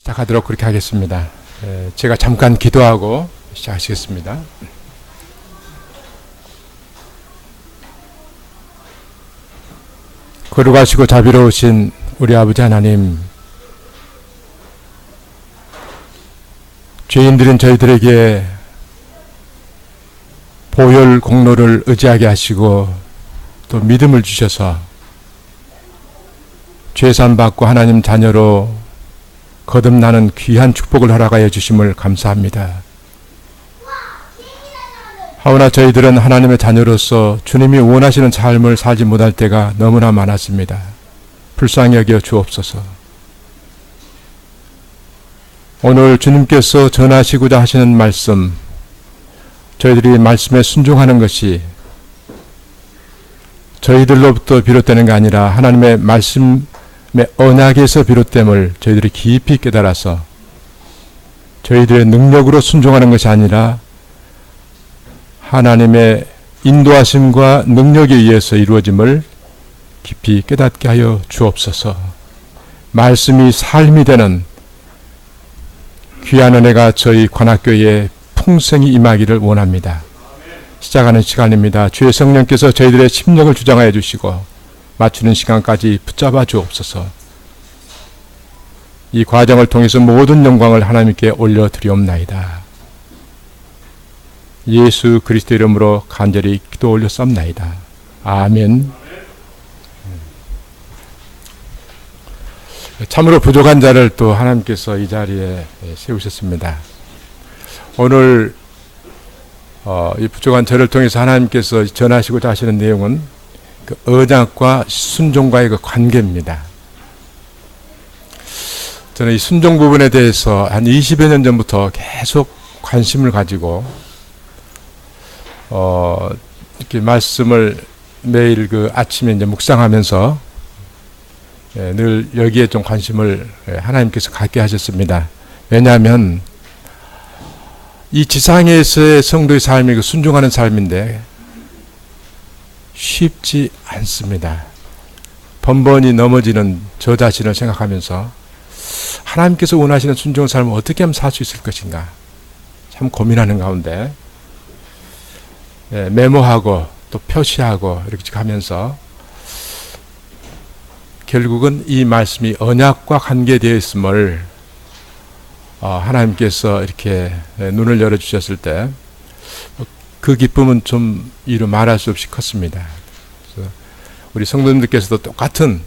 시작하도록 그렇게 하겠습니다. 제가 잠깐 기도하고 시작하시겠습니다. 거룩하시고 자비로우신 우리 아버지 하나님, 죄인들인 저희들에게 보혈 공로를 의지하게 하시고 또 믿음을 주셔서 죄산 받고 하나님 자녀로 거듭나는 귀한 축복을 허락하여 주심을 감사합니다. 하오나 저희들은 하나님의 자녀로서 주님이 원하시는 삶을 살지 못할 때가 너무나 많았습니다. 불쌍히 여겨 주옵소서. 오늘 주님께서 전하시고자 하시는 말씀, 저희들이 말씀에 순종하는 것이 저희들로부터 비롯되는 게 아니라 하나님의 말씀의 언약에서 비롯됨을 저희들이 깊이 깨달아서 저희들의 능력으로 순종하는 것이 아니라 하나님의 인도하심과 능력에 의해서 이루어짐을 깊이 깨닫게 하여 주옵소서. 말씀이 삶이 되는 귀한 은혜가 저희 관악교회에 풍성히 임하기를 원합니다. 시작하는 시간입니다. 주의 성령께서 저희들의 심령을 주장하여 주시고 맞추는 시간까지 붙잡아 주옵소서. 이 과정을 통해서 모든 영광을 하나님께 올려드리옵나이다. 예수 그리스도 이름으로 간절히 기도 올렸옵나이다. 아멘. 참으로 부족한 자를 또 하나님께서 이 자리에 세우셨습니다. 오늘 이 부족한 저를 통해서 하나님께서 전하시고자 하시는 내용은 그 언약과 순종과의 그 관계입니다. 저는 이 순종 부분에 대해서 한 20여 년 전부터 계속 관심을 가지고 이렇게 말씀을 매일 그 아침에 이제 묵상하면서 늘 여기에 좀 관심을 하나님께서 갖게 하셨습니다. 왜냐하면 이 지상에서의 성도의 삶이 그 순종하는 삶인데 쉽지 않습니다. 번번이 넘어지는 저 자신을 생각하면서 하나님께서 원하시는 순종의 삶을 어떻게 하면 살 수 있을 것인가 참 고민하는 가운데 메모하고 또 표시하고 이렇게 가면서 결국은 이 말씀이 언약과 관계되어 있음을 하나님께서 이렇게 눈을 열어주셨을 때 그 기쁨은 좀 이루 말할 수 없이 컸습니다. 그래서 우리 성도님들께서도 똑같은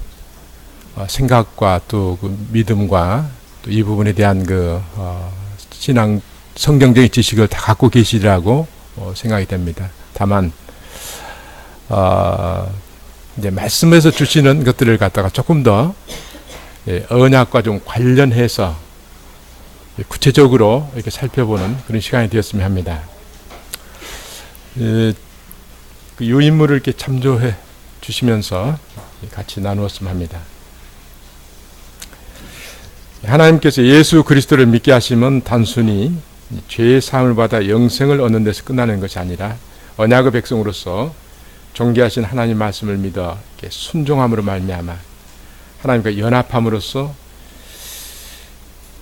생각과 또 그 믿음과 또 이 부분에 대한 그 신앙 성경적인 지식을 다 갖고 계시리라고 생각이 됩니다. 다만 이제 말씀에서 주시는 것들을 갖다가 조금 더 언약과 좀 관련해서 구체적으로 이렇게 살펴보는 그런 시간이 되었으면 합니다. 그 유인물을 이렇게 참조해 주시면서 같이 나누었으면 합니다. 하나님께서 예수 그리스도를 믿게 하심은 단순히 죄의 사함을 받아 영생을 얻는 데서 끝나는 것이 아니라 언약의 백성으로서 존귀하신 하나님 말씀을 믿어 순종함으로 말미암아 하나님과 연합함으로써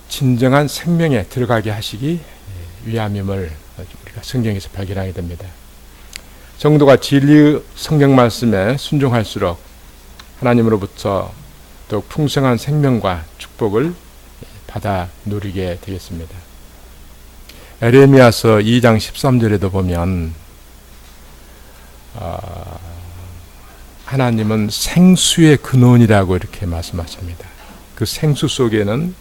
진정한 생명에 들어가게 하시기 위함임을 우리가 성경에서 발견하게 됩니다. 성도가 진리의 성경 말씀에 순종할수록 하나님으로부터 더욱 풍성한 생명과 축복을 받아 누리게 되겠습니다. 에레미야서 2장 13절에도 보면 하나님은 생수의 근원이라고 이렇게 말씀하십니다. 그 생수 속에는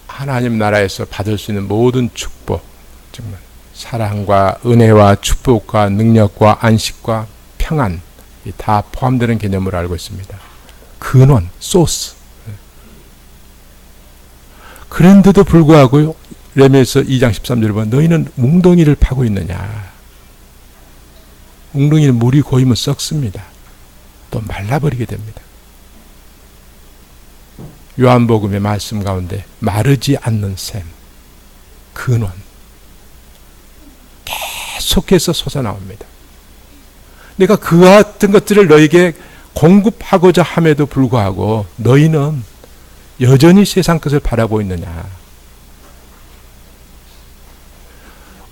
하나님 나라에서 받을 수 있는 모든 축복, 정말 사랑과 은혜와 축복과 능력과 안식과 평안 다 포함되는 개념으로 알고 있습니다. 근원, 소스. 그런데도 불구하고 레미야서 2장 13절에 보면 너희는 웅덩이를 파고 있느냐. 웅덩이는 물이 고이면 썩습니다. 또 말라버리게 됩니다. 요한복음의 말씀 가운데 마르지 않는 샘, 근원 계속해서 솟아나옵니다. 내가 그 같은 것들을 너에게 공급하고자 함에도 불구하고 너희는 여전히 세상 것을 바라보고 있느냐?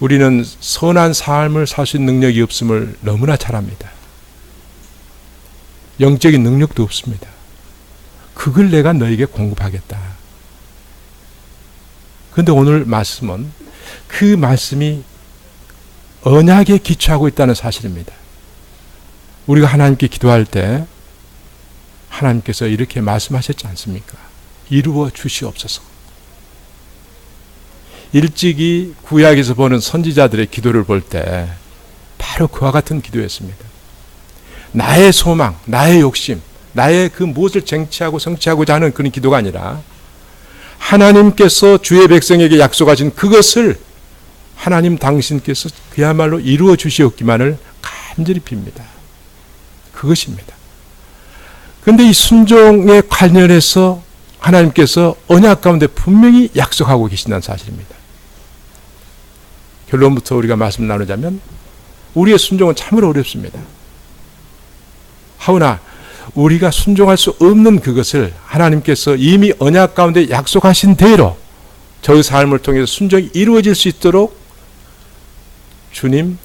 우리는 선한 삶을 살 수 있는 능력이 없음을 너무나 잘 압니다. 영적인 능력도 없습니다. 그걸 내가 너에게 공급하겠다. 그런데 오늘 말씀은 그 말씀이 언약에 기초하고 있다는 사실입니다. 우리가 하나님께 기도할 때 하나님께서 이렇게 말씀하셨지 않습니까? 이루어 주시옵소서. 일찍이 구약에서 보는 선지자들의 기도를 볼 때 바로 그와 같은 기도였습니다. 나의 소망, 나의 욕심, 나의 그 무엇을 쟁취하고 성취하고자 하는 그런 기도가 아니라 하나님께서 주의 백성에게 약속하신 그것을 하나님 당신께서 그야말로 이루어 주시옵기만을 간절히 빕니다. 그것입니다. 그런데 이 순종에 관련해서 하나님께서 언약 가운데 분명히 약속하고 계신다는 사실입니다. 결론부터 우리가 말씀 나누자면 우리의 순종은 참으로 어렵습니다. 하오나 우리가 순종할 수 없는 그것을 하나님께서 이미 언약 가운데 약속하신 대로 저의 삶을 통해서 순종이 이루어질 수 있도록 주님,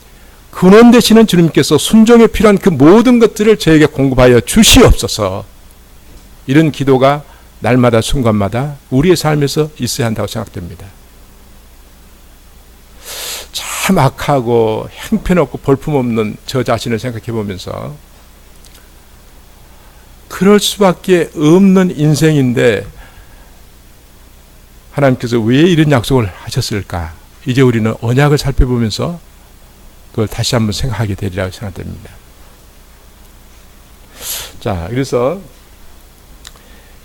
근원 되시는 주님께서 순종에 필요한 그 모든 것들을 저에게 공급하여 주시옵소서. 이런 기도가 날마다 순간마다 우리의 삶에서 있어야 한다고 생각됩니다. 참 악하고 형편없고 볼품없는 저 자신을 생각해 보면서 그럴 수밖에 없는 인생인데 하나님께서 왜 이런 약속을 하셨을까? 이제 우리는 언약을 살펴보면서 그걸 다시 한번 생각하게 되리라고 생각됩니다. 자, 그래서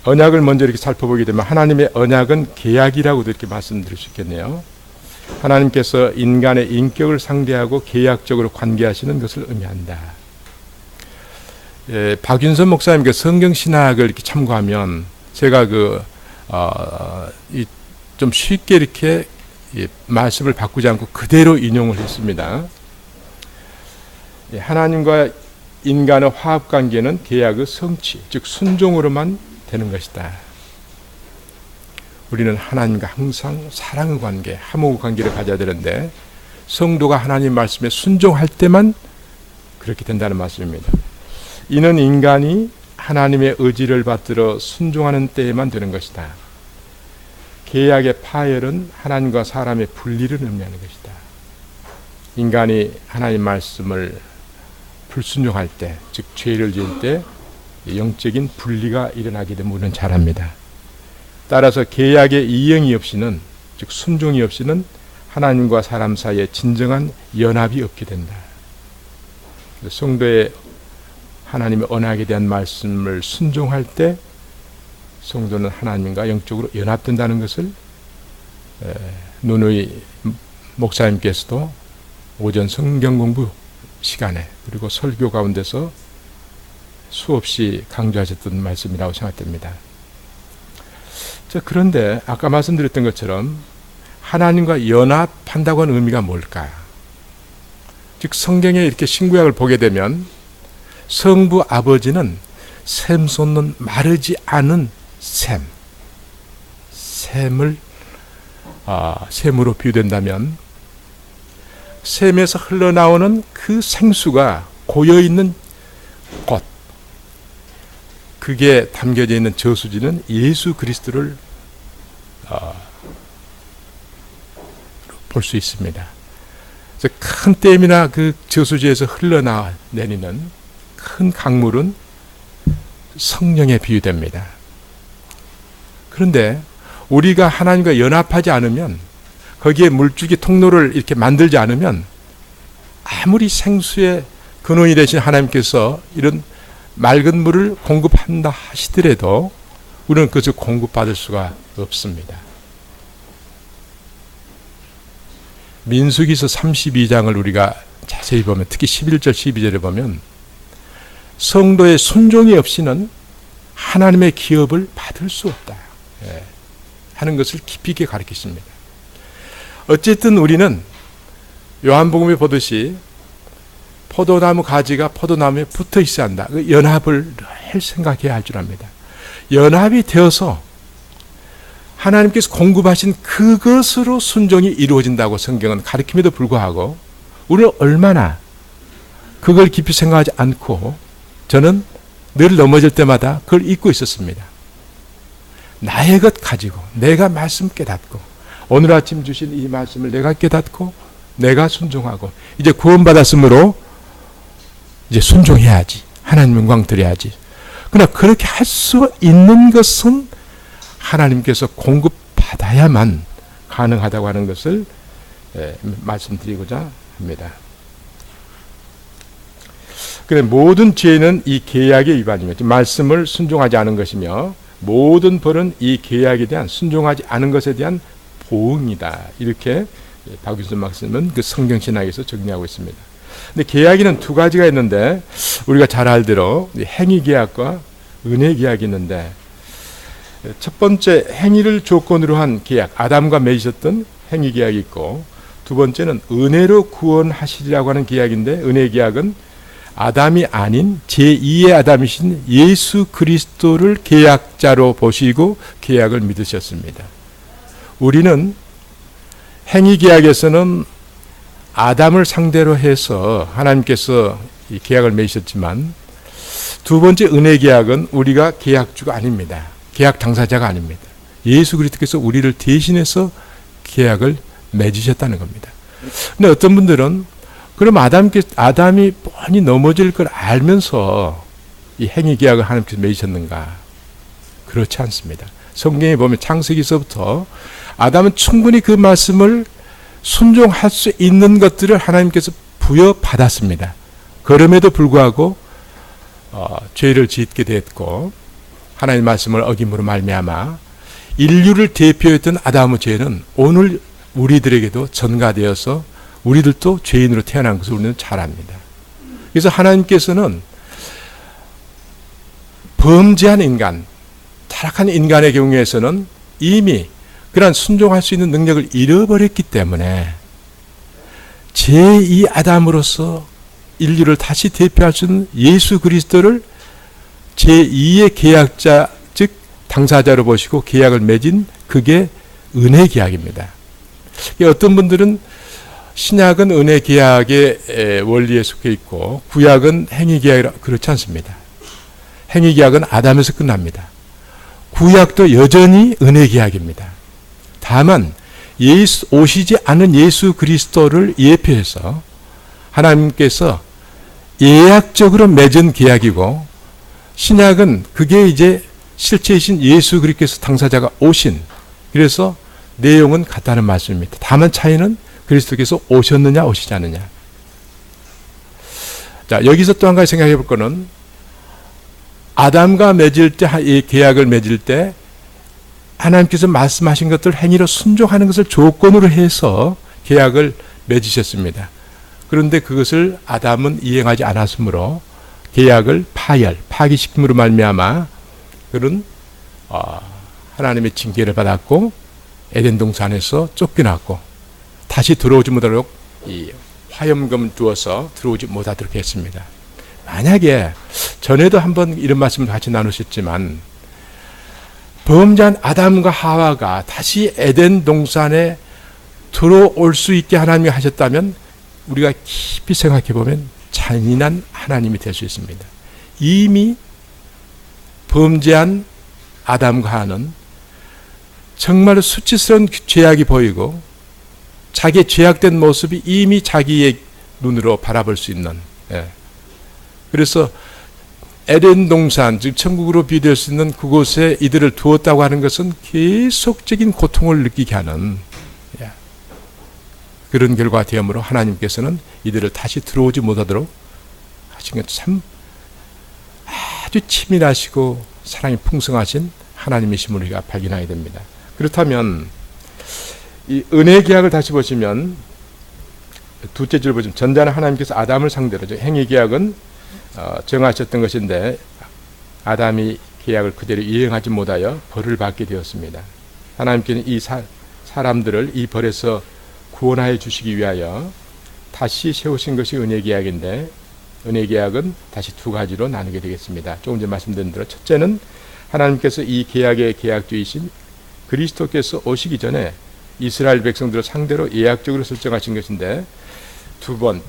언약을 먼저 이렇게 살펴보게 되면 하나님의 언약은 계약이라고도 이렇게 말씀드릴 수 있겠네요. 하나님께서 인간의 인격을 상대하고 계약적으로 관계하시는 것을 의미한다. 박윤선 목사님 그 성경신학을 이렇게 참고하면 제가 좀 쉽게 이렇게 말씀을 바꾸지 않고 그대로 인용을 했습니다. 하나님과 인간의 화합관계는 계약의 성취, 즉 순종으로만 되는 것이다. 우리는 하나님과 항상 사랑의 관계, 화목의 관계를 가져야 되는데 성도가 하나님 말씀에 순종할 때만 그렇게 된다는 말씀입니다. 이는 인간이 하나님의 의지를 받들어 순종하는 때에만 되는 것이다. 계약의 파열은 하나님과 사람의 분리를 의미하는 것이다. 인간이 하나님 말씀을 불순종할 때, 즉 죄를 지을 때 영적인 분리가 일어나게 되면 우리는 잘 압니다. 따라서 계약의 이행이 없이는, 즉 순종이 없이는 하나님과 사람 사이에 진정한 연합이 없게 된다. 성도의 하나님의 언약에 대한 말씀을 순종할 때 성도는 하나님과 영적으로 연합된다는 것을 누누이 목사님께서도 오전 성경 공부 시간에 그리고 설교 가운데서 수없이 강조하셨던 말씀이라고 생각됩니다. 자, 그런데 아까 말씀드렸던 것처럼 하나님과 연합한다고 하는 의미가 뭘까? 즉 성경에 이렇게 신구약을 보게 되면 성부 아버지는 샘 솟는 마르지 않은 샘으로 비유된다면 샘에서 흘러나오는 그 생수가 고여있는 곳, 그게 담겨져 있는 저수지는 예수 그리스도를 볼 수 있습니다. 그래서 큰 댐이나 그 저수지에서 흘러내리는 큰 강물은 성령에 비유됩니다. 그런데 우리가 하나님과 연합하지 않으면, 거기에 물줄기 통로를 이렇게 만들지 않으면 아무리 생수의 근원이 되신 하나님께서 이런 맑은 물을 공급한다 하시더라도 우리는 그것을 공급받을 수가 없습니다. 민수기서 32장을 우리가 자세히 보면, 특히 11절 12절에 보면 성도의 순종이 없이는 하나님의 기업을 받을 수 없다 하는 것을 깊이 있게 가르치십니다. 어쨌든 우리는 요한복음에 보듯이 포도나무 가지가 포도나무에 붙어 있어야 한다. 그 연합을 늘 생각해야 할 줄 압니다. 연합이 되어서 하나님께서 공급하신 그것으로 순종이 이루어진다고 성경은 가르침에도 불구하고 우리는 얼마나 그걸 깊이 생각하지 않고 저는 늘 넘어질 때마다 그걸 잊고 있었습니다. 나의 것 가지고 내가 말씀 깨닫고 오늘 아침 주신 이 말씀을 내가 깨닫고 내가 순종하고 이제 구원받았으므로 이제 순종해야지. 하나님 영광 드려야지. 그러나 그렇게 할 수 있는 것은 하나님께서 공급받아야만 가능하다고 하는 것을 말씀드리고자 합니다. 그래 모든 죄는 이 계약의 위반입니다. 말씀을 순종하지 않은 것이며 모든 벌은 이 계약에 대한 순종하지 않은 것에 대한 보응이다. 이렇게 박윤선 박사님은 그 성경신학에서 정리하고 있습니다. 근데 계약에는 두 가지가 있는데 우리가 잘 알대로 행위 계약과 은혜 계약이 있는데 첫 번째 행위를 조건으로 한 계약, 아담과 맺으셨던 행위 계약이 있고 두 번째는 은혜로 구원하시리라고 하는 계약인데 은혜 계약은 아담이 아닌 제2의 아담이신 예수 그리스도를 계약자로 보시고 계약을 믿으셨습니다. 우리는 행위 계약에서는 아담을 상대로 해서 하나님께서 이 계약을 맺으셨지만 두 번째 은혜 계약은 우리가 계약주가 아닙니다. 계약 당사자가 아닙니다. 예수 그리스도께서 우리를 대신해서 계약을 맺으셨다는 겁니다. 근데 어떤 분들은 그럼 아담이 뻔히 넘어질 걸 알면서 이 행위 계약을 하나님께서 맺으셨는가? 그렇지 않습니다. 성경에 보면 창세기서부터 아담은 충분히 그 말씀을 순종할 수 있는 것들을 하나님께서 부여받았습니다. 그럼에도 불구하고 죄를 짓게 됐고 하나님의 말씀을 어김으로 말미암아 인류를 대표했던 아담의 죄는 오늘 우리들에게도 전가되어서 우리들도 죄인으로 태어난 것을 우리는 잘 압니다. 그래서 하나님께서는 범죄한 인간, 타락한 인간의 경우에서는 이미 그러한 순종할 수 있는 능력을 잃어버렸기 때문에 제2 아담으로서 인류를 다시 대표할 수 있는 예수 그리스도를 제2의 계약자, 즉 당사자로 보시고 계약을 맺은 그게 은혜 계약입니다. 어떤 분들은 신약은 은혜 계약의 원리에 속해 있고 구약은 행위 계약이라 그렇지 않습니다. 행위 계약은 아담에서 끝납니다. 구약도 여전히 은혜 계약입니다. 다만 오시지 않은 예수 그리스도를 예표해서 하나님께서 예약적으로 맺은 계약이고 신약은 그게 이제 실체이신 예수 그리스도께서 당사자가 오신 그래서 내용은 같다는 말씀입니다. 다만 차이는 그리스도께서 오셨느냐 오시지 않느냐. 자, 여기서 또 한 가지 생각해 볼 거는 아담과 맺을 때 이 계약을 맺을 때 하나님께서 말씀하신 것들 행위로 순종하는 것을 조건으로 해서 계약을 맺으셨습니다. 그런데 그것을 아담은 이행하지 않았으므로 계약을 파기시킴으로 말미암아 그런 하나님의 징계를 받았고 에덴 동산에서 쫓겨났고 다시 들어오지 못하도록 이 화염금을 두어서 들어오지 못하도록 했습니다. 만약에 전에도 한번 이런 말씀을 같이 나누셨지만 범죄한 아담과 하와가 다시 에덴 동산에 들어올 수 있게 하나님이 하셨다면 우리가 깊이 생각해 보면 잔인한 하나님이 될 수 있습니다. 이미 범죄한 아담과 하와는 정말 수치스러운 죄악이 보이고 자기의 죄악된 모습이 이미 자기의 눈으로 바라볼 수 있는 그래서 에덴 동산 즉 천국으로 비유될 수 있는 그곳에 이들을 두었다고 하는 것은 계속적인 고통을 느끼게 하는 그런 결과가 되므로 하나님께서는 이들을 다시 들어오지 못하도록 하신 것 참 아주 치밀하시고 사랑이 풍성하신 하나님이심을 우리가 발견하게 됩니다. 그렇다면 이 은혜 계약을 다시 보시면 두째 줄 보시면 전자는 하나님께서 아담을 상대로 행위 계약은 정하셨던 것인데 아담이 계약을 그대로 이행하지 못하여 벌을 받게 되었습니다. 하나님께는 이 사람들을 이 벌에서 구원하여 주시기 위하여 다시 세우신 것이 은혜 계약인데 은혜 계약은 다시 두 가지로 나누게 되겠습니다. 조금 전에 말씀드린 대로 첫째는 하나님께서 이 계약의 계약주이신 그리스도께서 오시기 전에 이스라엘 백성들을 상대로 예약적으로 설정하신 것인데 두 번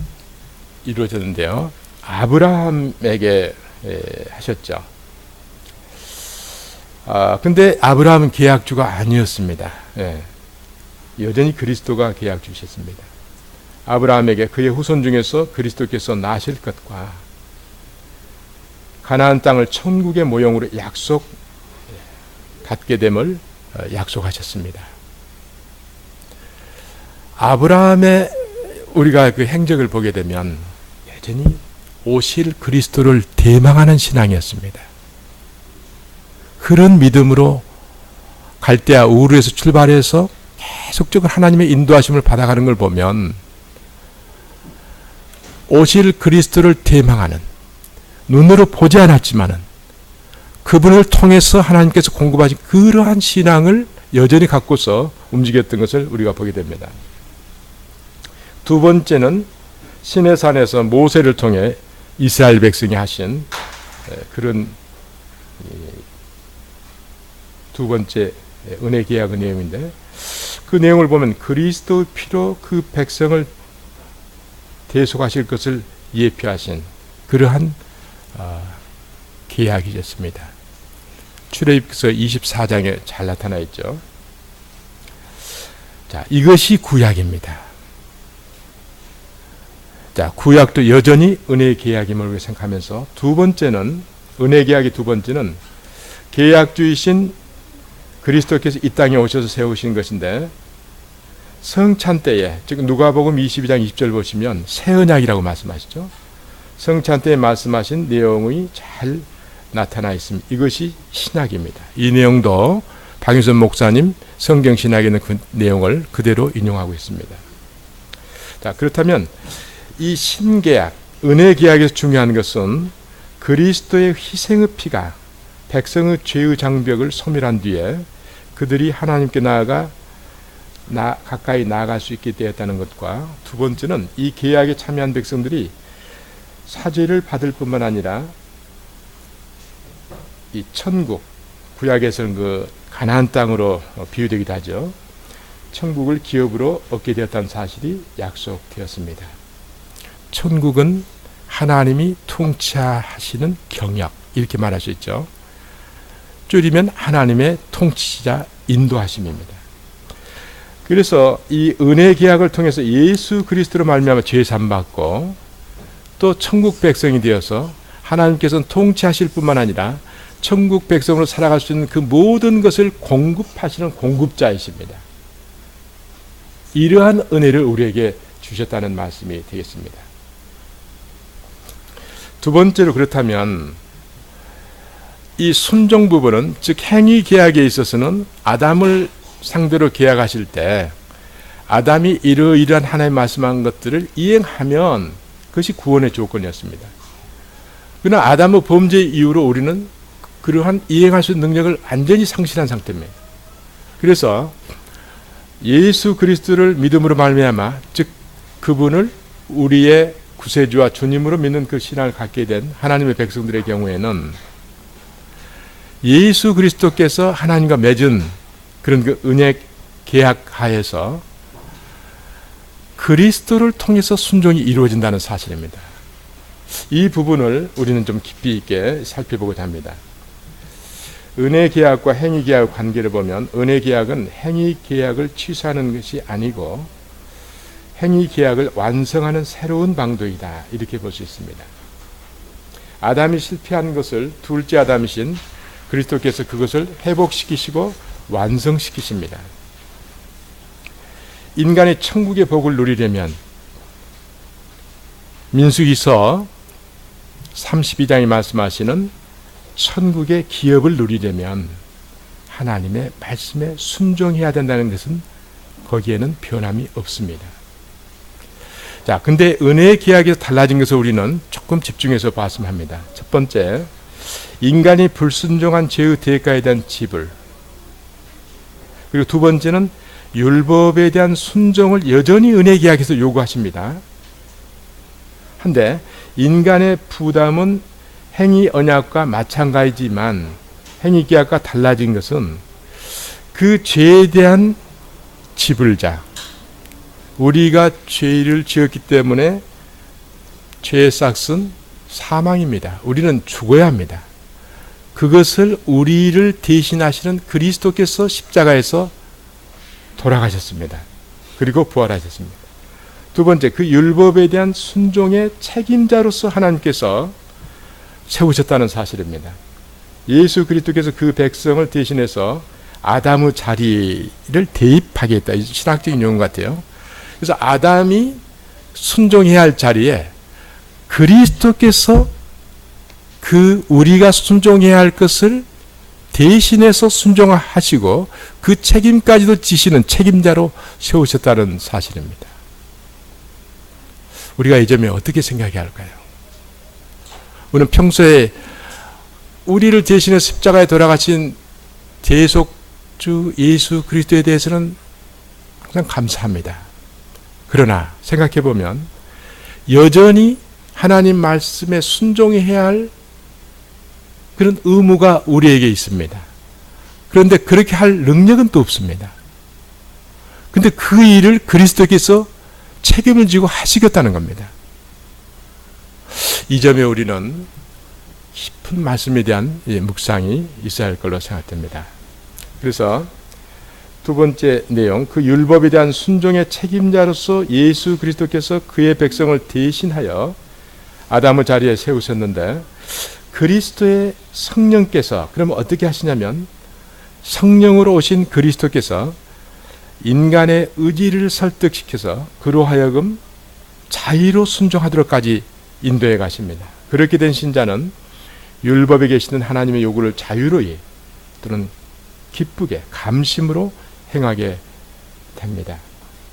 이루어졌는데요. 아브라함에게 하셨죠. 근데 아브라함은 계약주가 아니었습니다. 여전히 그리스도가 계약주셨습니다. 아브라함에게 그의 후손 중에서 그리스도께서 나실 것과 가나안 땅을 천국의 모형으로 갖게 됨을 약속하셨습니다. 아브라함의 우리가 그 행적을 보게 되면 여전히 오실 그리스도를 대망하는 신앙이었습니다. 그런 믿음으로 갈대아 우르에서 출발해서 계속적으로 하나님의 인도하심을 받아가는 걸 보면 오실 그리스도를 대망하는, 눈으로 보지 않았지만은 그분을 통해서 하나님께서 공급하신 그러한 신앙을 여전히 갖고서 움직였던 것을 우리가 보게 됩니다. 두 번째는 시내산에서 모세를 통해 이스라엘 백성이 하신 그런 두 번째 은혜 계약의 내용인데, 그 내용을 보면 그리스도의 피로 그 백성을 대속하실 것을 예표하신 그러한 계약이었습니다. 출애굽기서 24장에 잘 나타나 있죠. 자, 이것이 구약입니다. 자, 구약도 여전히 은혜의 계약임을 생각하면서 두 번째는, 은혜 계약의 두 번째는 계약주이신 그리스도께서 이 땅에 오셔서 세우신 것인데, 성찬 때에, 즉 누가복음 22장 20절 보시면 새 언약이라고 말씀하시죠. 성찬 때에 말씀하신 내용이 잘 나타나 있습니다. 이것이 신약입니다. 이 내용도 박윤선 목사님 성경 신학에 있는 그 내용을 그대로 인용하고 있습니다. 자, 그렇다면 이 신계약, 은혜 계약에서 중요한 것은 그리스도의 희생의 피가 백성의 죄의 장벽을 소멸한 뒤에 그들이 하나님께 가까이 나아갈 수 있게 되었다는 것과, 두 번째는 이 계약에 참여한 백성들이 사죄를 받을 뿐만 아니라 이 천국, 구약에서는 그 가나안 땅으로 비유되기도 하죠. 천국을 기업으로 얻게 되었다는 사실이 약속되었습니다. 천국은 하나님이 통치하시는 경역, 이렇게 말할 수 있죠. 줄이면 하나님의 통치자 인도하심입니다. 그래서 이 은혜 계약을 통해서 예수 그리스도로 말미암아 죄 사함받고 또 천국 백성이 되어서 하나님께서는 통치하실 뿐만 아니라 천국 백성으로 살아갈 수 있는 그 모든 것을 공급하시는 공급자이십니다. 이러한 은혜를 우리에게 주셨다는 말씀이 되겠습니다. 두 번째로, 그렇다면 이 순종 부분은, 즉 행위 계약에 있어서는 아담을 상대로 계약하실 때 아담이 이러이러한 하나님 말씀한 것들을 이행하면 그것이 구원의 조건이었습니다. 그러나 아담의 범죄 이후로 우리는 그러한 이행할 수 있는 능력을 완전히 상실한 상태입니다. 그래서 예수 그리스도를 믿음으로 말미암아, 즉 그분을 우리의 구세주와 주님으로 믿는 그 신앙을 갖게 된 하나님의 백성들의 경우에는 예수 그리스도께서 하나님과 맺은 그런 그 은혜 계약 하에서 그리스도를 통해서 순종이 이루어진다는 사실입니다. 이 부분을 우리는 좀 깊이 있게 살펴보고자 합니다. 은혜 계약과 행위 계약의 관계를 보면 은혜 계약은 행위 계약을 취소하는 것이 아니고 행위 계약을 완성하는 새로운 방도이다, 이렇게 볼 수 있습니다. 아담이 실패한 것을 둘째 아담이신 그리스도께서 그것을 회복시키시고 완성시키십니다. 인간이 천국의 복을 누리려면 민수기서 32장이 말씀하시는 천국의 기업을 누리려면 하나님의 말씀에 순종해야 된다는 것은 거기에는 변함이 없습니다. 자, 근데 은혜의 계약에서 달라진 것을 우리는 조금 집중해서 봤으면 합니다. 첫 번째, 인간이 불순종한 죄의 대가에 대한 지불. 그리고 두 번째는 율법에 대한 순종을 여전히 은혜 계약에서 요구하십니다. 한데 인간의 부담은 행위 언약과 마찬가지지만 행위 계약과 달라진 것은 그 죄에 대한 지불자, 우리가 죄를 지었기 때문에 죄의 삭은 사망입니다. 우리는 죽어야 합니다. 그것을 우리를 대신하시는 그리스도께서 십자가에서 돌아가셨습니다. 그리고 부활하셨습니다. 두 번째, 그 율법에 대한 순종의 책임자로서 하나님께서 세우셨다는 사실입니다. 예수 그리스도께서 그 백성을 대신해서 아담의 자리를 대입하게 했다. 신학적인 용어 같아요. 그래서 아담이 순종해야 할 자리에 그리스도께서 그 우리가 순종해야 할 것을 대신해서 순종하시고 그 책임까지도 지시는 책임자로 세우셨다는 사실입니다. 우리가 이 점에 어떻게 생각해야 할까요? 우리는 평소에 우리를 대신해 십자가에 돌아가신 대속주 예수 그리스도에 대해서는 항상 감사합니다. 그러나 생각해 보면 여전히 하나님 말씀에 순종해야 할 그런 의무가 우리에게 있습니다. 그런데 그렇게 할 능력은 또 없습니다. 근데 그 일을 그리스도께서 책임을 지고 하시겠다는 겁니다. 이 점에 우리는 깊은 말씀에 대한 묵상이 있어야 할 걸로 생각됩니다. 그래서 두 번째 내용, 그 율법에 대한 순종의 책임자로서 예수 그리스도께서 그의 백성을 대신하여 아담의 자리에 세우셨는데, 그리스도의 성령께서 그러면 어떻게 하시냐면, 성령으로 오신 그리스도께서 인간의 의지를 설득시켜서 그로 하여금 자의로 순종하도록까지 인도해 가십니다. 그렇게 된 신자는 율법에 계시는 하나님의 요구를 자유로이 또는 기쁘게 감심으로 행하게 됩니다.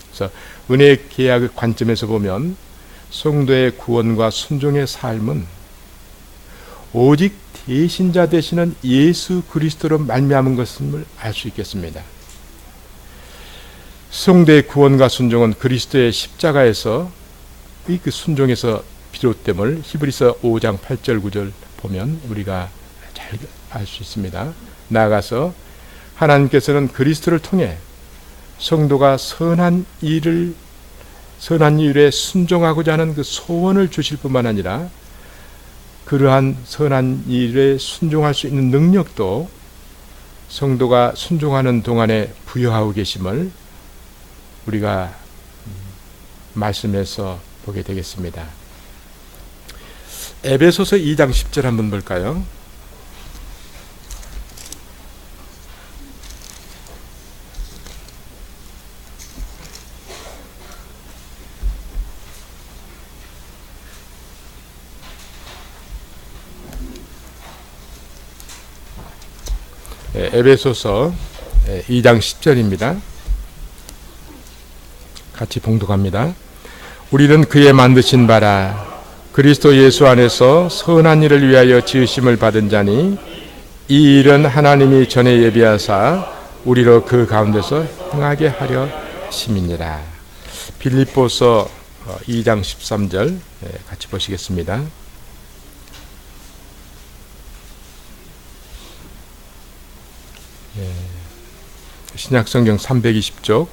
그래서 은혜의 계약의 관점에서 보면 성도의 구원과 순종의 삶은 오직 대신자 되시는 예수 그리스도로 말미암은 것임을 알 수 있겠습니다. 성도의 구원과 순종은 그리스도의 십자가에서 그 순종에서 비롯됨을 히브리서 5장 8절 9절 보면 우리가 잘 알 수 있습니다. 나아가서 하나님께서는 그리스도를 통해 성도가 선한 일에 순종하고자 하는 그 소원을 주실 뿐만 아니라 그러한 선한 일에 순종할 수 있는 능력도 성도가 순종하는 동안에 부여하고 계심을 우리가 말씀에서 보게 되겠습니다. 에베소서 2장 10절 한번 볼까요? 에베소서 2장 10절입니다. 같이 봉독합니다. 우리는 그의 만드신 바라 그리스도 예수 안에서 선한 일을 위하여 지으심을 받은 자니 이 일은 하나님이 전에 예비하사 우리로 그 가운데서 행하게 하려 하심이니라. 빌립보서 2장 13절 같이 보시겠습니다. 신약성경 320쪽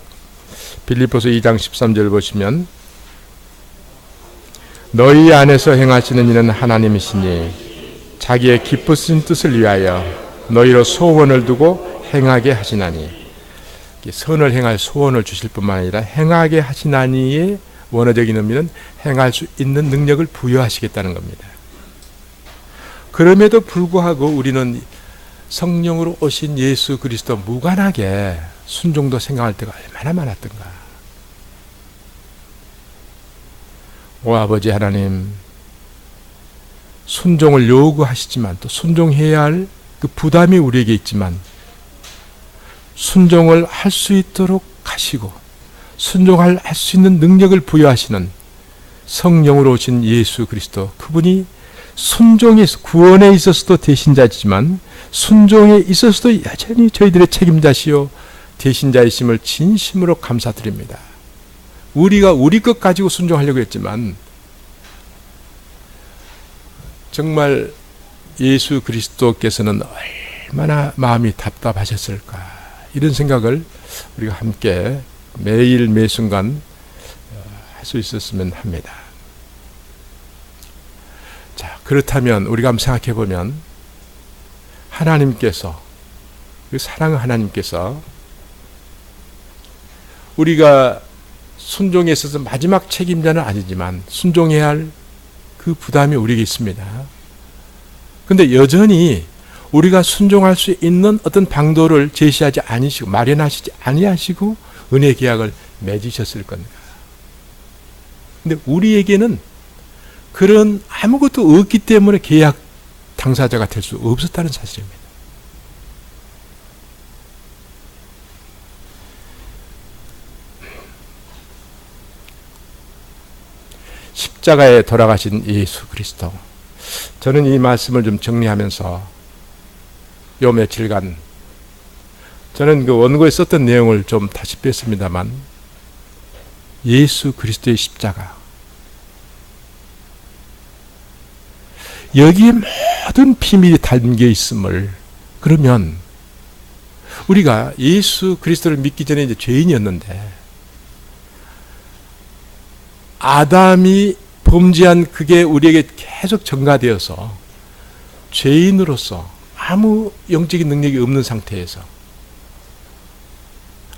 빌립보서 2장 13절 보시면 너희 안에서 행하시는 이는 하나님이시니 자기의 기쁘신 뜻을 위하여 너희로 소원을 두고 행하게 하시나니, 선을 행할 소원을 주실 뿐만 아니라 행하게 하시나니의 원어적인 의미는 행할 수 있는 능력을 부여하시겠다는 겁니다. 그럼에도 불구하고 우리는 성령으로 오신 예수 그리스도 무관하게 순종도 생각할 때가 얼마나 많았던가. 오 아버지 하나님, 순종을 요구하시지만 또 순종해야 할 그 부담이 우리에게 있지만 순종을 할 수 있도록 하시고 순종할 수 있는 능력을 부여하시는 성령으로 오신 예수 그리스도, 그분이 순종에 구원에 있어서도 대신자지만 순종에 있어서도 여전히 저희들의 책임자시요 대신자이심을 진심으로 감사드립니다. 우리가 우리 것 가지고 순종하려고 했지만 정말 예수 그리스도께서는 얼마나 마음이 답답하셨을까 이런 생각을 우리가 함께 매일 매순간 할 수 있었으면 합니다. 자, 그렇다면 우리가 한번 생각해 보면 하나님께서, 그 사랑의 하나님께서 우리가 순종에 있어서 마지막 책임자는 아니지만 순종해야 할 그 부담이 우리에게 있습니다. 그런데 여전히 우리가 순종할 수 있는 어떤 방도를 제시하지 아니시고 마련하시지 아니하시고 은혜 계약을 맺으셨을 겁니다. 근데 우리에게는 그런 아무것도 없기 때문에 계약 당사자가 될 수 없었다는 사실입니다. 십자가에 돌아가신 예수 그리스도. 저는 이 말씀을 좀 정리하면서 요 며칠간 저는 그 원고에 썼던 내용을 좀 다시 뺐습니다만 예수 그리스도의 십자가, 여기에 모든 비밀이 담겨 있음을, 그러면 우리가 예수 그리스도를 믿기 전에 이제 죄인이었는데 아담이 범죄한 그게 우리에게 계속 전가되어서 죄인으로서 아무 영적인 능력이 없는 상태에서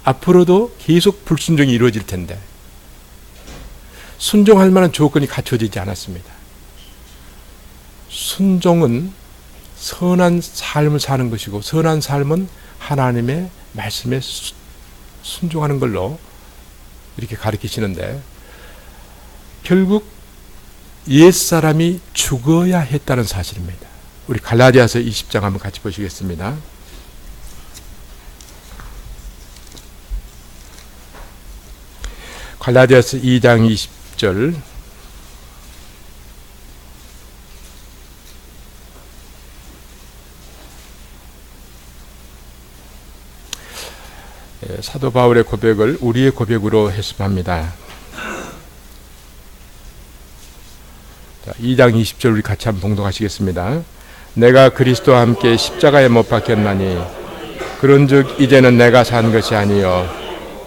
앞으로도 계속 불순종이 이루어질 텐데 순종할 만한 조건이 갖춰지지 않았습니다. 순종은 선한 삶을 사는 것이고 선한 삶은 하나님의 말씀에 순종하는 걸로 이렇게 가르치시는데 결국 옛사람이 죽어야 했다는 사실입니다. 우리 갈라디아서 20장 한번 같이 보시겠습니다. 갈라디아서 2장 20절. 사도 바울의 고백을 우리의 고백으로 해석합니다. 2장 20절 우리 같이 한번 봉독하시겠습니다. 내가 그리스도와 함께 십자가에 못 박혔나니 그런즉 이제는 내가 산 것이 아니요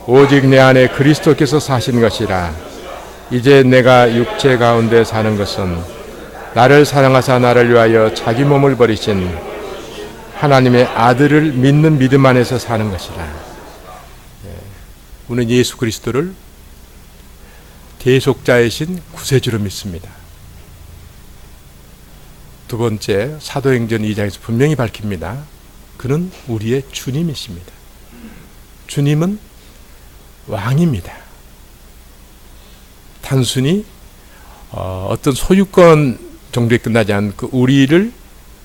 오직 내 안에 그리스도께서 사신 것이라. 이제 내가 육체 가운데 사는 것은 나를 사랑하사 나를 위하여 자기 몸을 버리신 하나님의 아들을 믿는 믿음 안에서 사는 것이라. 우리는 예수 그리스도를 대속자이신 구세주로 믿습니다. 두 번째, 사도행전 2장에서 분명히 밝힙니다. 그는 우리의 주님이십니다. 주님은 왕입니다. 단순히 어떤 소유권 정도에 끝나지 않고 우리를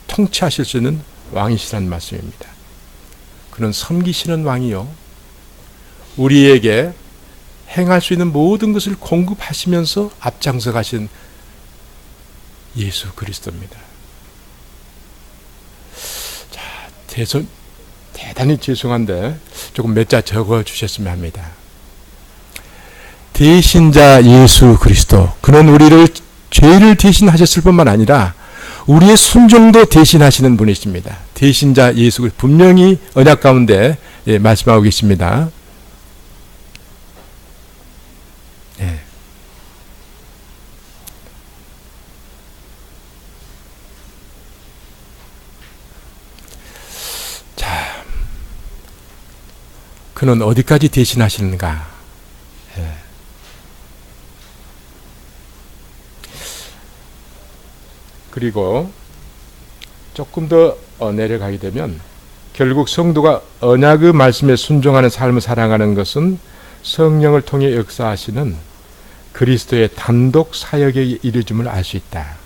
통치하실 수 있는 왕이시라는 말씀입니다. 그는 섬기시는 왕이요, 우리에게 행할 수 있는 모든 것을 공급하시면서 앞장서 가신 예수 그리스도입니다. 자, 대단히 죄송한데 조금 몇 자 적어 주셨으면 합니다. 대신자 예수 그리스도, 그는 우리를 죄를 대신하셨을 뿐만 아니라 우리의 순종도 대신하시는 분이십니다. 대신자 예수 그리스도, 분명히 언약 가운데 말씀하고 계십니다. 네. 자, 그는 어디까지 대신하시는가? 네. 그리고 조금 더 내려가게 되면 결국 성도가 언약의 말씀에 순종하는 삶을 살아가는 것은 성령을 통해 역사하시는 그리스도의 단독 사역에 이르줌을 알 수 있다.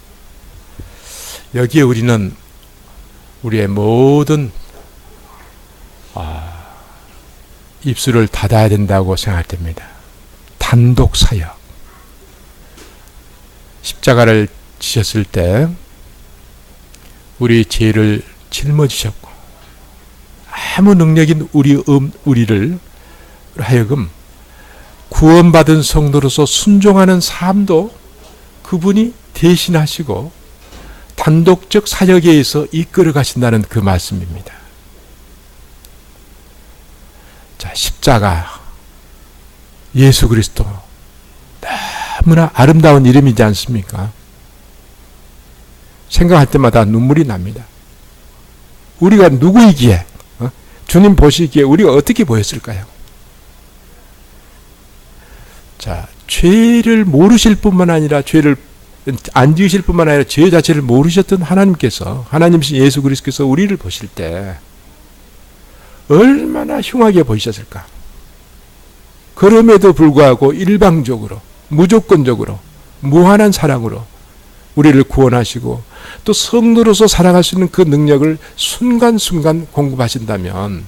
여기에 우리는 우리의 모든 입술을 닫아야 된다고 생각할 때입니다. 단독 사역. 십자가를 지셨을 때 우리 죄를 짊어지셨고 아무 능력인 우리를 하여금 구원받은 성도로서 순종하는 삶도 그분이 대신하시고 단독적 사역에 의해서 이끌어 가신다는 그 말씀입니다. 자, 십자가, 예수 그리스도, 너무나 아름다운 이름이지 않습니까? 생각할 때마다 눈물이 납니다. 우리가 누구이기에, 주님 보시기에 우리가 어떻게 보였을까요? 자, 죄를 모르실 뿐만 아니라, 죄를 안 지으실 뿐만 아니라 죄 자체를 모르셨던 하나님께서, 하나님이신 예수 그리스도께서 우리를 보실 때 얼마나 흉하게 보이셨을까? 그럼에도 불구하고 일방적으로, 무조건적으로, 무한한 사랑으로 우리를 구원하시고 또 성도로서 살아갈 수 있는 그 능력을 순간순간 공급하신다면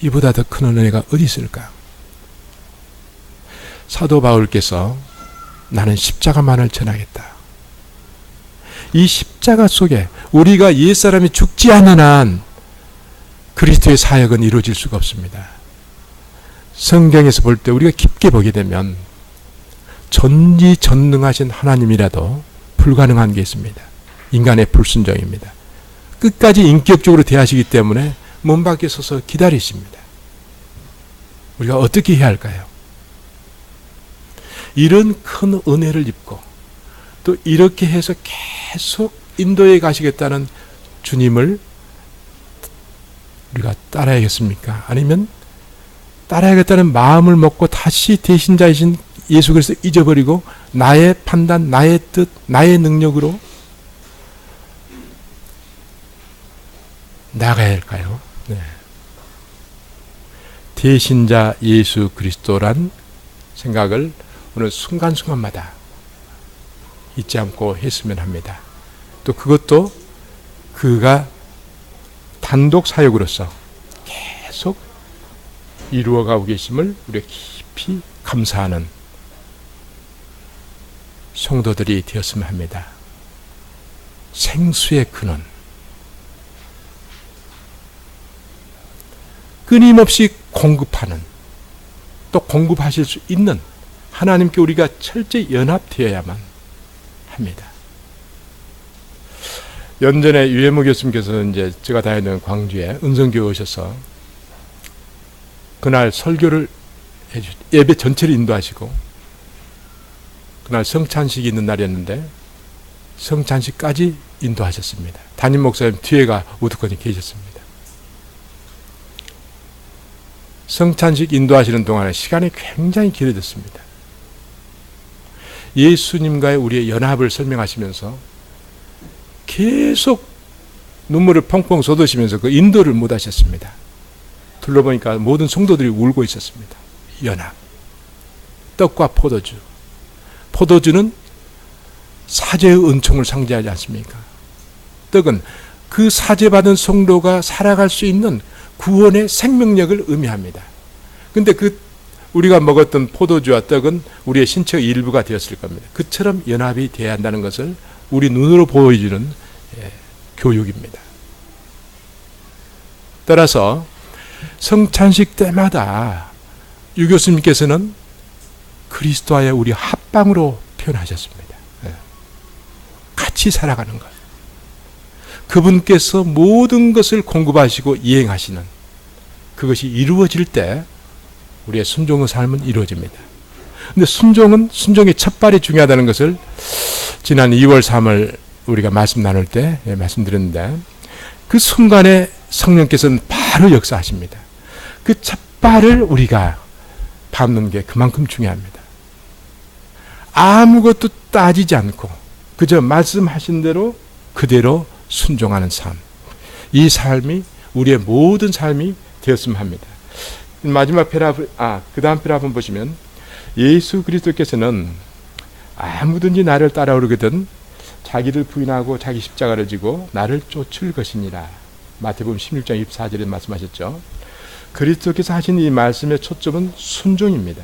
이보다 더 큰 은혜가 어디 있을까? 사도 바울께서 나는 십자가만을 전하겠다. 이 십자가 속에 우리가 옛사람이 죽지 않는 한 그리스도의 사역은 이루어질 수가 없습니다. 성경에서 볼 때 우리가 깊게 보게 되면 전지전능하신 하나님이라도 불가능한 게 있습니다. 인간의 불순종입니다. 끝까지 인격적으로 대하시기 때문에 문 밖에 서서 기다리십니다. 우리가 어떻게 해야 할까요? 이런 큰 은혜를 입고 또 이렇게 해서 계속 인도에 가시겠다는 주님을 우리가 따라야겠습니까? 아니면 따라야겠다는 마음을 먹고 다시 대신자이신 예수 그리스도 잊어버리고 나의 판단, 나의 뜻, 나의 능력으로 나가야 할까요? 네. 대신자 예수 그리스도란 생각을 오늘 순간순간마다 잊지 않고 했으면 합니다. 또 그것도 그가 단독 사역으로서 계속 이루어가고 계심을 우리가 깊이 감사하는 성도들이 되었으면 합니다. 생수의 근원, 끊임없이 공급하는, 또 공급하실 수 있는 하나님께 우리가 철저히 연합되어야만 합니다. 연전에 유해무 교수님께서 이제 제가 다니는 광주에 은성교회 오셔서 그날 설교를 예배 전체를 인도하시고 그날 성찬식이 있는 날이었는데 성찬식까지 인도하셨습니다. 담임 목사님 뒤에가 우두커니 계셨습니다. 성찬식 인도하시는 동안에 시간이 굉장히 길어졌습니다. 예수님과의 우리의 연합을 설명하시면서 계속 눈물을 펑펑 쏟으시면서 그 인도를 못 하셨습니다. 둘러보니까 모든 성도들이 울고 있었습니다. 연합. 떡과 포도주. 포도주는 사죄의 은총을 상징하지 않습니까? 떡은 그 사죄받은 성도가 살아갈 수 있는 구원의 생명력을 의미합니다. 근데 그 우리가 먹었던 포도주와 떡은 우리의 신체의 일부가 되었을 겁니다. 그처럼 연합이 되어야 한다는 것을 우리 눈으로 보여주는 교육입니다. 따라서 성찬식 때마다 유 교수님께서는 그리스도와의 우리 합방으로 표현하셨습니다. 같이 살아가는 것. 그분께서 모든 것을 공급하시고 이행하시는 그것이 이루어질 때 우리의 순종의 삶은 이루어집니다. 근데 순종의 첫발이 중요하다는 것을 지난 2월 3월 우리가 말씀 나눌 때 말씀드렸는데 그 순간에 성령께서는 바로 역사하십니다. 그 첫발을 우리가 밟는 게 그만큼 중요합니다. 아무것도 따지지 않고 그저 말씀하신 대로 그대로 순종하는 삶. 이 삶이 우리의 모든 삶이 되었으면 합니다. 마지막 패라그 다음 패라그 보시면 예수 그리스도께서는 아무든지 나를 따라오르거든 자기를 부인하고 자기 십자가를 지고 나를 쫓을 것이니라. 마태복음 16장 24절에 말씀하셨죠. 그리스도께서 하신 이 말씀의 초점은 순종입니다.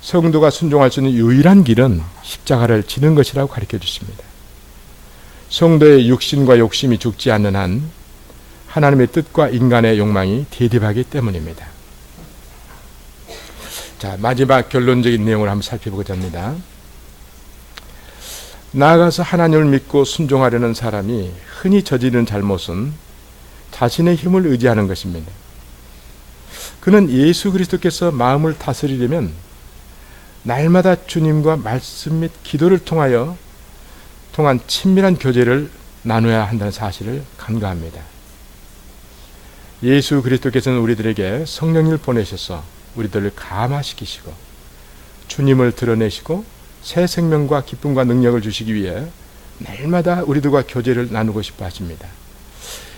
성도가 순종할 수 있는 유일한 길은 십자가를 지는 것이라고 가르쳐 주십니다. 성도의 육신과 욕심이 죽지 않는 한 하나님의 뜻과 인간의 욕망이 대립하기 때문입니다. 자, 마지막 결론적인 내용을 한번 살펴보고자 합니다. 나아가서 하나님을 믿고 순종하려는 사람이 흔히 저지르는 잘못은 자신의 힘을 의지하는 것입니다. 그는 예수 그리스도께서 마음을 다스리려면 날마다 주님과 말씀 및 기도를 통한 친밀한 교제를 나눠야 한다는 사실을 간과합니다. 예수 그리스도께서는 우리들에게 성령을 보내셔서 우리들을 감화시키시고 주님을 드러내시고 새 생명과 기쁨과 능력을 주시기 위해 날마다 우리들과 교제를 나누고 싶어 하십니다.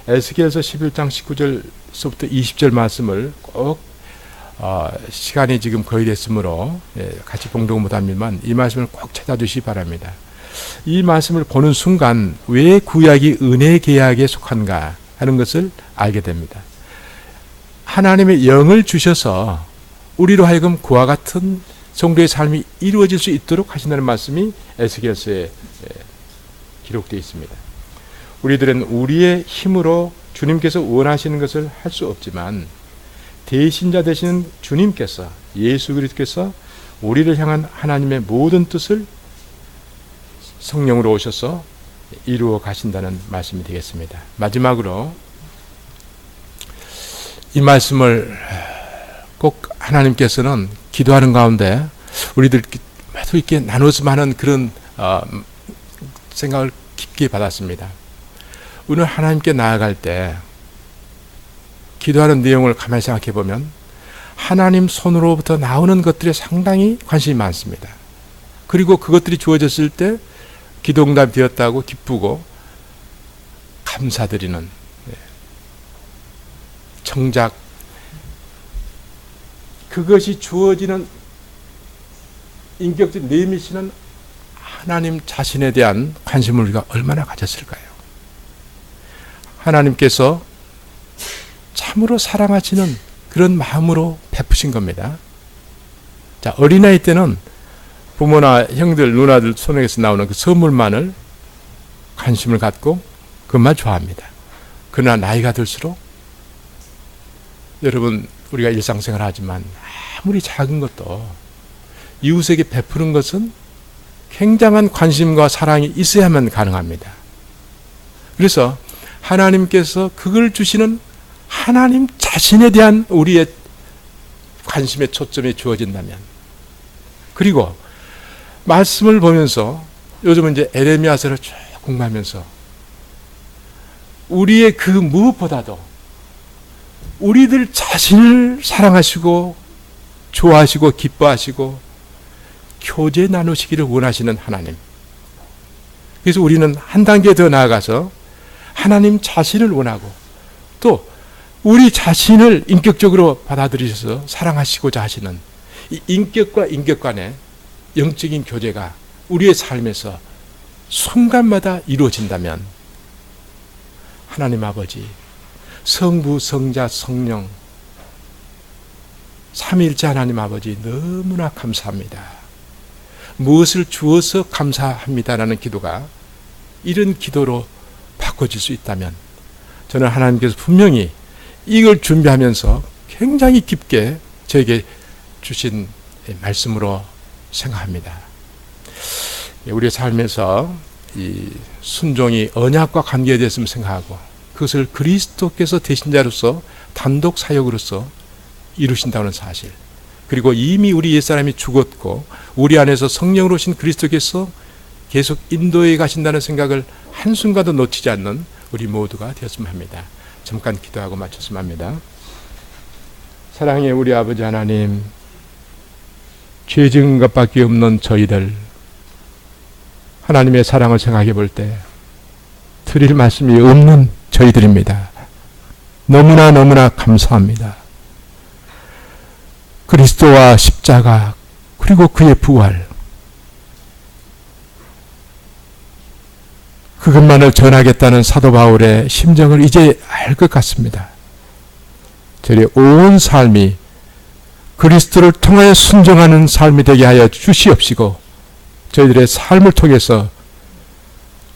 에스겔서 11장 19절서부터 20절 말씀을 꼭 시간이 지금 거의 됐으므로 같이 봉독은 못합니다만 이 말씀을 꼭 찾아주시기 바랍니다. 이 말씀을 보는 순간 왜 구약이 은혜 계약에 속한가 하는 것을 알게 됩니다. 하나님의 영을 주셔서 우리로 하여금 그와 같은 성도의 삶이 이루어질 수 있도록 하신다는 말씀이 에스겔서에 기록되어 있습니다. 우리들은 우리의 힘으로 주님께서 원하시는 것을 할 수 없지만 대신자 되시는 주님께서, 예수 그리스도께서 우리를 향한 하나님의 모든 뜻을 성령으로 오셔서 이루어 가신다는 말씀이 되겠습니다. 마지막으로 이 말씀을 꼭 하나님께서는 기도하는 가운데 우리들 이렇게 나눴으면 하는 그런 생각을 깊게 받았습니다. 오늘 하나님께 나아갈 때 기도하는 내용을 가만히 생각해 보면 하나님 손으로부터 나오는 것들에 상당히 관심이 많습니다. 그리고 그것들이 주어졌을 때 기도응답이 되었다고 기쁘고 감사드리는 정작 그것이 주어지는 인격적 내미시는 하나님 자신에 대한 관심을 우리가 얼마나 가졌을까요? 하나님께서 참으로 사랑하시는 그런 마음으로 베푸신 겁니다. 자, 어린아이 때는 부모나 형들, 누나들 손에서 나오는 그 선물만을 관심을 갖고 그것만 좋아합니다. 그러나 나이가 들수록 여러분 우리가 일상생활 하지만 아무리 작은 것도 이웃에게 베푸는 것은 굉장한 관심과 사랑이 있어야만 가능합니다. 그래서 하나님께서 그걸 주시는 하나님 자신에 대한 우리의 관심의 초점이 주어진다면, 그리고 말씀을 보면서 요즘은 이제 에레미야서를 쭉 공부하면서 우리의 그 무엇보다도 우리들 자신을 사랑하시고 좋아하시고 기뻐하시고 교제 나누시기를 원하시는 하나님. 그래서 우리는 한 단계 더 나아가서 하나님 자신을 원하고 또 우리 자신을 인격적으로 받아들이셔서 사랑하시고자 하시는 이 인격과 인격 간의 영적인 교제가 우리의 삶에서 순간마다 이루어진다면 하나님 아버지, 성부, 성자, 성령 삼위일체 하나님 아버지 너무나 감사합니다. 무엇을 주어서 감사합니다라는 기도가 이런 기도로 바꿔질 수 있다면 저는 하나님께서 분명히 이걸 준비하면서 굉장히 깊게 저에게 주신 말씀으로 생각합니다. 우리의 삶에서 이 순종이 언약과 관계되었으면 생각하고 그것을 그리스도께서 대신자로서 단독 사역으로서 이루신다는 사실, 그리고 이미 우리 옛사람이 죽었고 우리 안에서 성령으로 오신 그리스도께서 계속 인도해 가신다는 생각을 한순간도 놓치지 않는 우리 모두가 되었으면 합니다. 잠깐 기도하고 마쳤으면 합니다. 사랑의 우리 아버지 하나님, 죄 지은 것밖에 없는 저희들, 하나님의 사랑을 생각해 볼 때 드릴 말씀이 없는 저희들입니다. 너무나 감사합니다. 그리스도와 십자가 그리고 그의 부활, 그것만을 전하겠다는 사도 바울의 심정을 이제 알 것 같습니다. 저희 온 삶이 그리스도를 통하여 순종하는 삶이 되게 하여 주시옵시고 저희들의 삶을 통해서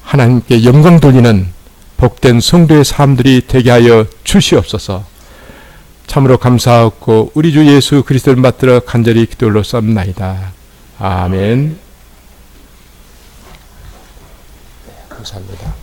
하나님께 영광 돌리는 복된 성도의 삶들이 되게 하여 주시옵소서. 참으로 감사하고 우리 주 예수 그리스도를 받들어 간절히 기도로 쌉나이다. 아멘. 감사합니다.